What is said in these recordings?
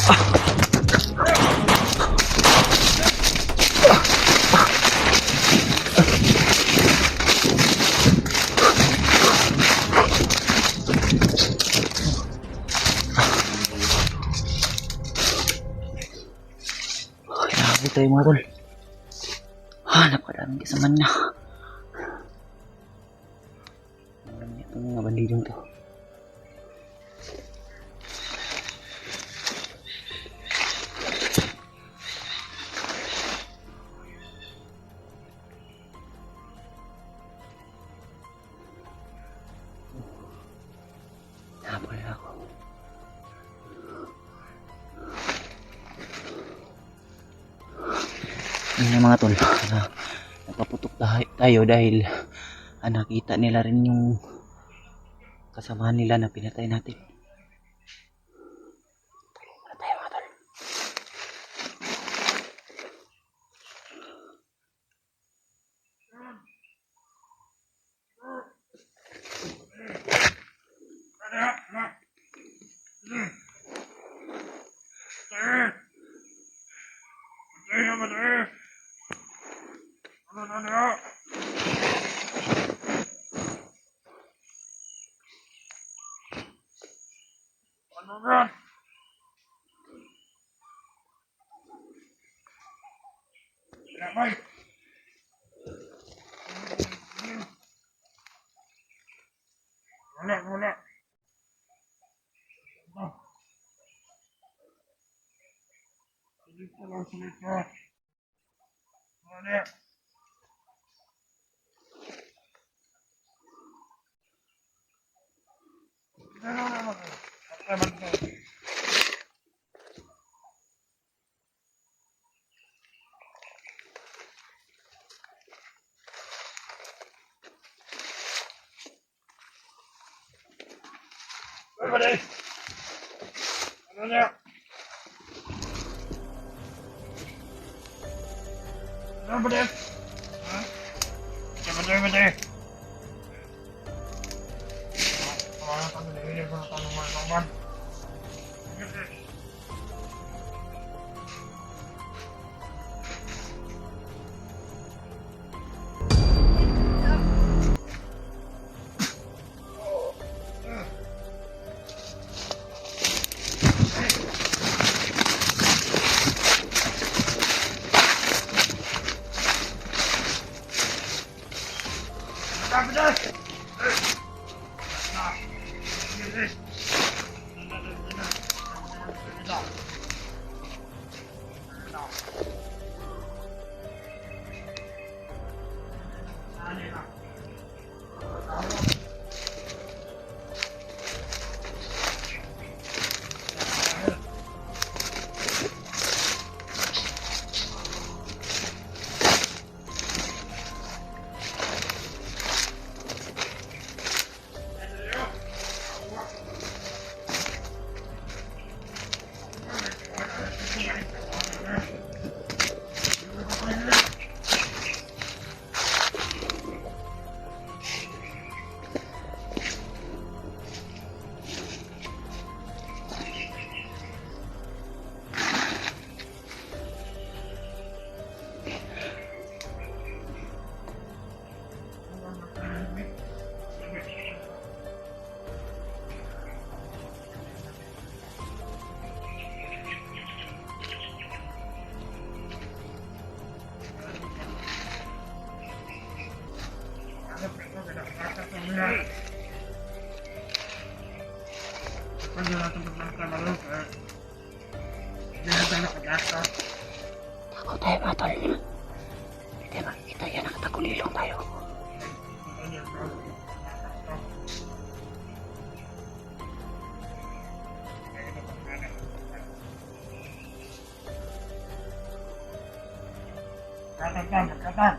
Grabe tayo mga tol. Napakaraming kasaman na. Marami itong mga bandidong to. Napal ako. Yun na mga tol, napaputok tayo dahil nakita nila rin yung kasamahan nila na pinatay natin. Tulungan na tayo mga tol. Wala. Sulit ka. Wala. Takot tayo mga tol. Hindi makikita yan, nakatagulilong tayo. Katan.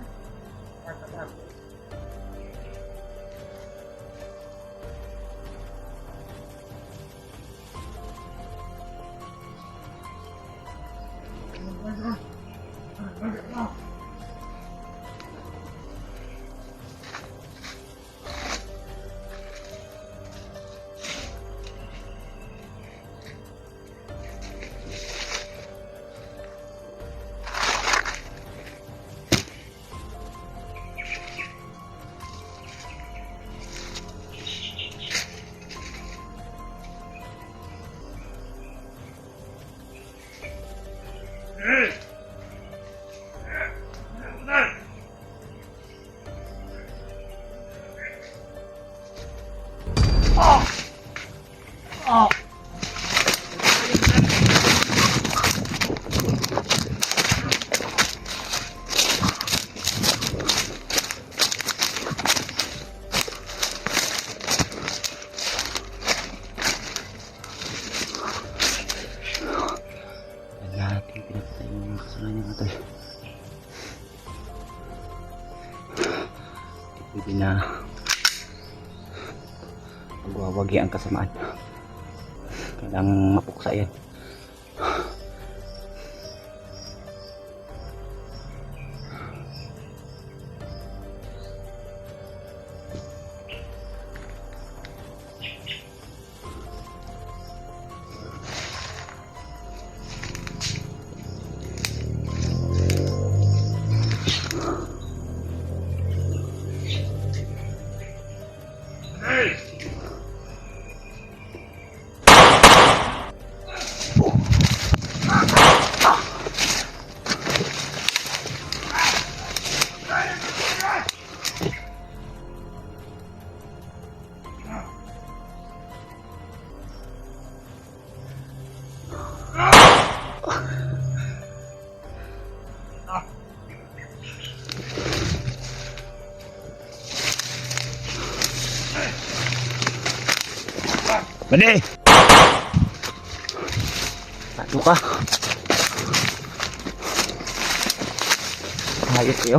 pwede na magwawagi ang kasamaan. Kailangang mapuksa yan. Bani! Ano ka? Hayos kayo?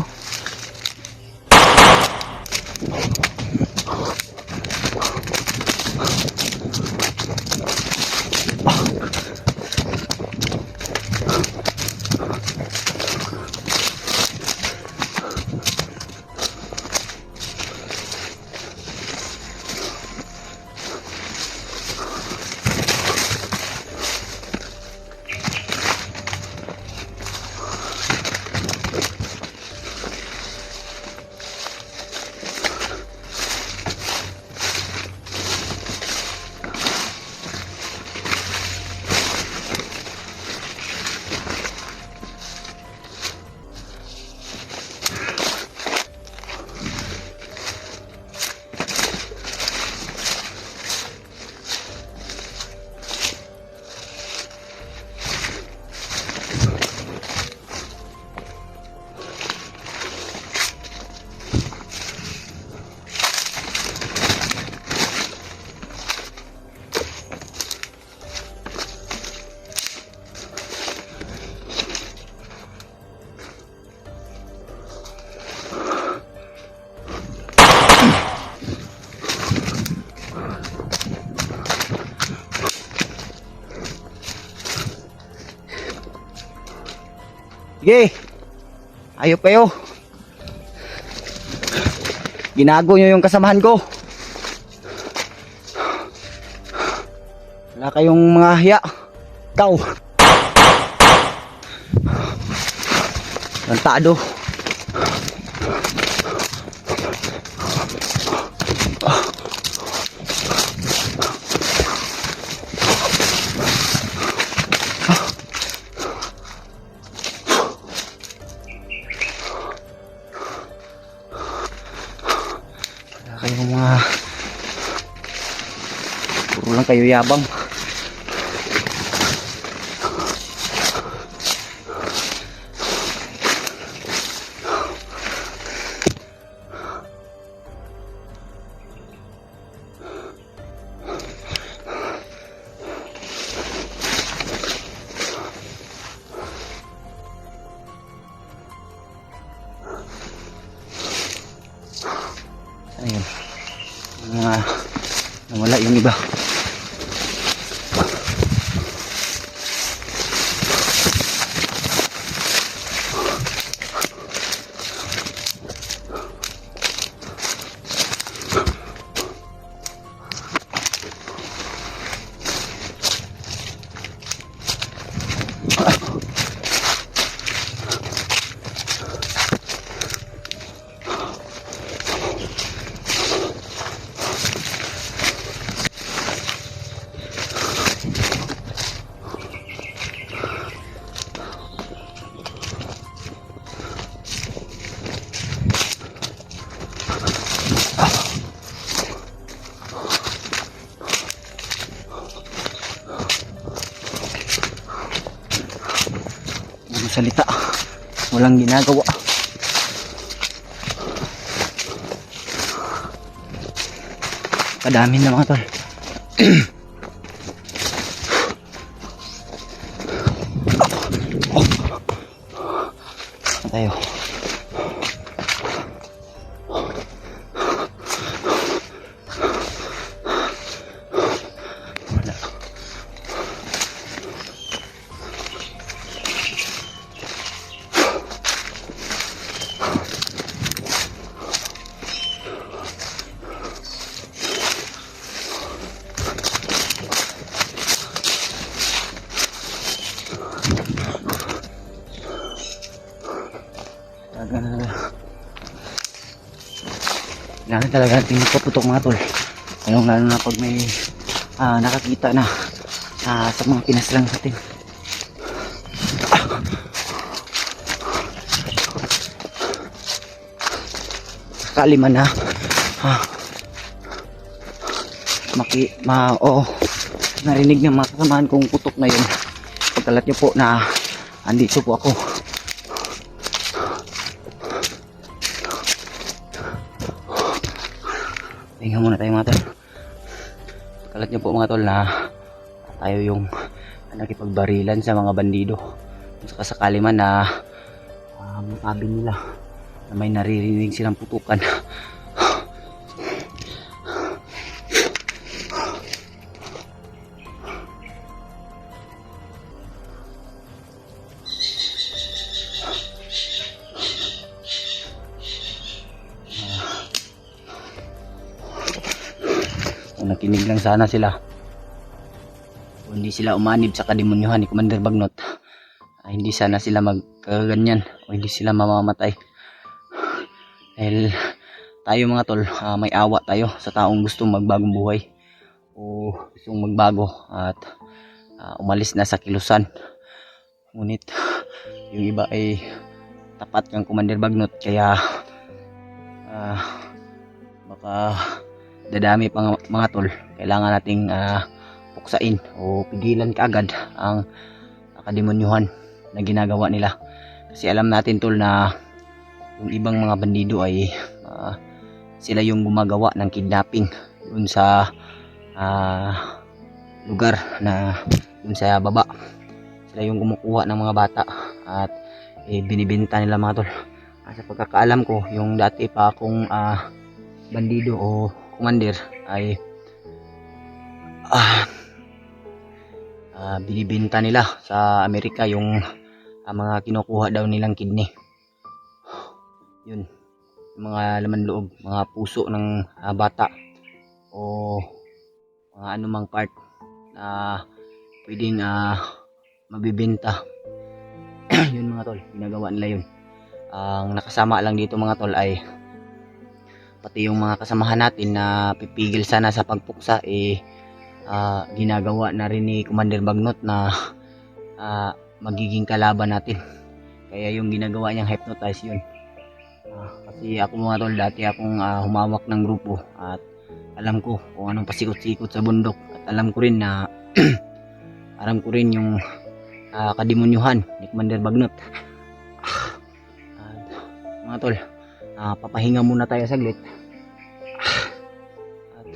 Sige, ayop kayo. Ginago nyo yung kasamahan ko. Wala kayong mga hiya. Ikaw. Tantado. Kayong mga puro lang kayo yabang. Ayun. Nawala yung iba. Salita, walang ginagawa. Kadami na mga tol. Tayo. Kailangan talaga natin ipaputok mga tol. Ngayon lalo na pag may nakakita na sa mga pinaslang natin. Sakali man na narinig ng mga kasamahan kong putok na yun, pagkalat nyo po na andito po ako. Tingnan muna tayo mga tol. Pagkalat nyo po mga tol na tayo yung nakipagbarilan sa mga bandido. Kung sakali man na masabi nila na may naririnig silang putukan. Kung nakinig lang sana sila, kung hindi sila umanib sa kademonyuhan ni Commander Bagnot, hindi sana sila magkaganyan o hindi sila mamamatay. Dahil tayo mga tol, may awa tayo sa taong gustong magbagong buhay o gustong magbago at umalis na sa kilusan. Ngunit yung iba ay tapat kang Commander Bagnot, kaya baka dadami pang mga tol. Kailangan nating puksain o pigilan kaagad ang kademonyuhan na ginagawa nila. Kasi alam natin tol na yung ibang mga bandido ay sila yung gumagawa ng kidnapping dun sa lugar na dun sa baba. Sila yung kumukuha ng mga bata at binibenta nila mga tol. Sa pagkakaalam ko, yung dati pa akong bandido o commander ay binibenta nila sa Amerika yung mga kinukuha daw nilang kidney. Yun, yung mga laman loob, mga puso ng bata o mga anumang part na pwedeng mabibenta. Yun mga tol, ginagawa nila yun. Ang nakasama lang dito mga tol ay pati yung mga kasamahan natin na pipigil sana sa pagpuksa, ginagawa na rin ni Commander Bagnot na magiging kalaban natin. Kaya yung ginagawa niyang hypnotize yun. Kasi ako mga tol, dati akong humawak ng grupo at alam ko kung anong pasikot-sikot sa bundok at alam ko rin na alam ko rin yung kademonyuhan ni Commander Bagnot. Mga tol, papahinga muna tayo saglit. At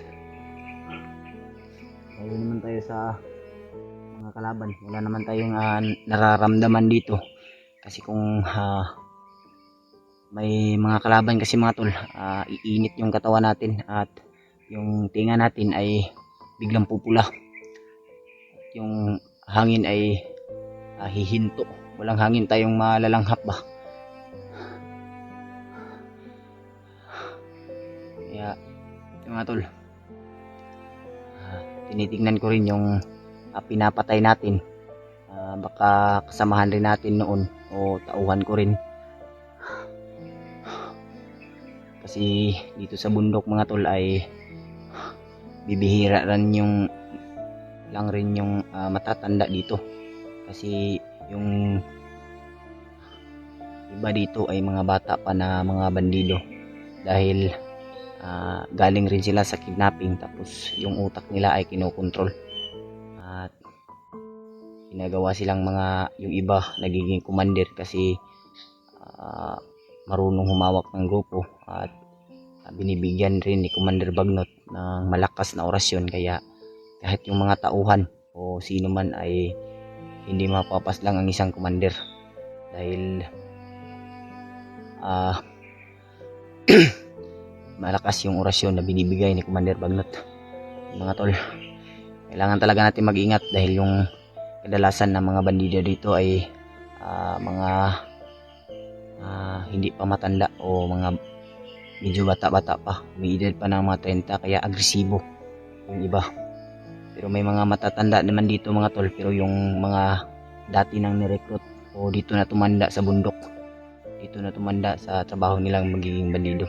ayun naman tayo sa mga kalaban. Wala naman tayong nararamdaman dito. Kasi kung may mga kalaban kasi mga tol, iinit yung katawan natin at yung tinga natin ay biglang pupula. Yung hangin ay hihinto. Walang hangin tayong malalanghap ba. Kaya mga tol, tinitignan ko rin yung pinapatay natin. Baka kasamahan rin natin noon o tauhan ko rin. Kasi dito sa bundok mga tol ay bibihira rin yung matatanda dito. Kasi yung iba dito ay mga bata pa na mga bandido. Dahil galing rin sila sa kidnapping, tapos yung utak nila ay kinokontrol. At ginagawa silang yung iba nagiging commander kasi marunong humawak ng grupo at binibigyan rin ni Commander Bagnot ng malakas na orasyon, kaya kahit yung mga tauhan o sino man ay hindi mapapaslang ang isang commander dahil malakas yung orasyon na binibigay ni Commander Bagnot. Mga tol, kailangan talaga natin mag-ingat dahil yung kadalasan ng mga bandido dito ay mga hindi pa matanda o mga medyo bata-bata pa, may edad pa ng mga 30, kaya agresibo yung iba. Pero may mga matatanda naman dito mga tol, pero yung mga dati nang nirecruit o dito na tumanda sa bundok, dito na tumanda sa trabaho nilang magiging bandido.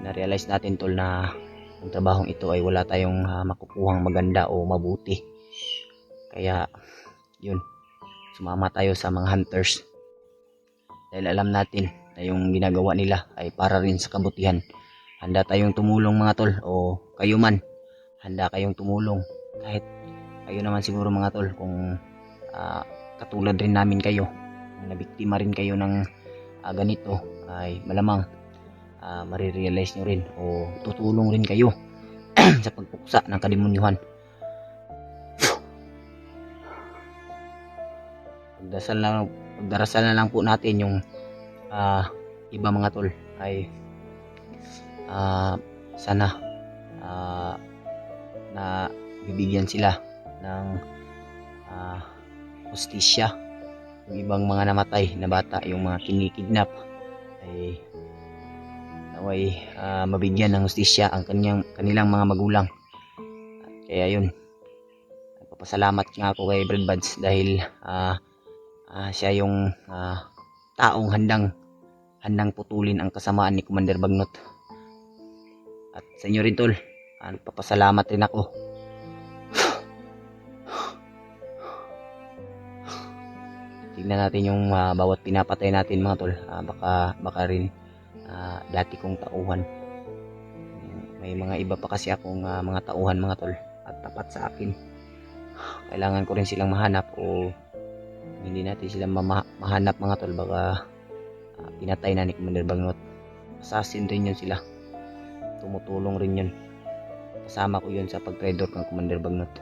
Na-realize natin tol na ang trabahong ito ay wala tayong makukuhang maganda o mabuti. Kaya yun, sumama tayo sa mga hunters. Dahil alam natin na yung ginagawa nila ay para rin sa kabutihan. Handa tayong tumulong mga tol, o kayo man, handa kayong tumulong. Kahit kayo naman siguro mga tol, kung katulad rin namin kayo, kung nabiktima rin kayo ng ganito, ay malamang marirealize nyo rin o tutulong rin kayo sa pagpuksa ng kadimunyuhan. Pagdarasal na lang po natin yung iba mga tol ay sana na bibigyan sila ng hustisya. Yung ibang mga namatay na bata, yung mga kinikidnap, ay naway mabigyan ng hustisya ang kanilang mga magulang. Kaya yun, nagpapasalamat nga ako kay Brad Buds dahil siya yung taong handang putulin ang kasamaan ni Commander Bagnot. At sa inyo rin tol, nagpapasalamat rin ako. Tignan natin yung bawat pinapatay natin mga tol, baka rin dati kong tauhan. May mga iba pa kasi akong mga tauhan mga tol, at tapat sa akin. Kailangan ko rin silang mahanap, o hindi natin sila mahanap mga tol, baka pinatay na ni Commander Bagnot. Assassin rin yun sila, tumutulong rin yun, kasama ko yun sa pag-traitor ng Commander Bagnot.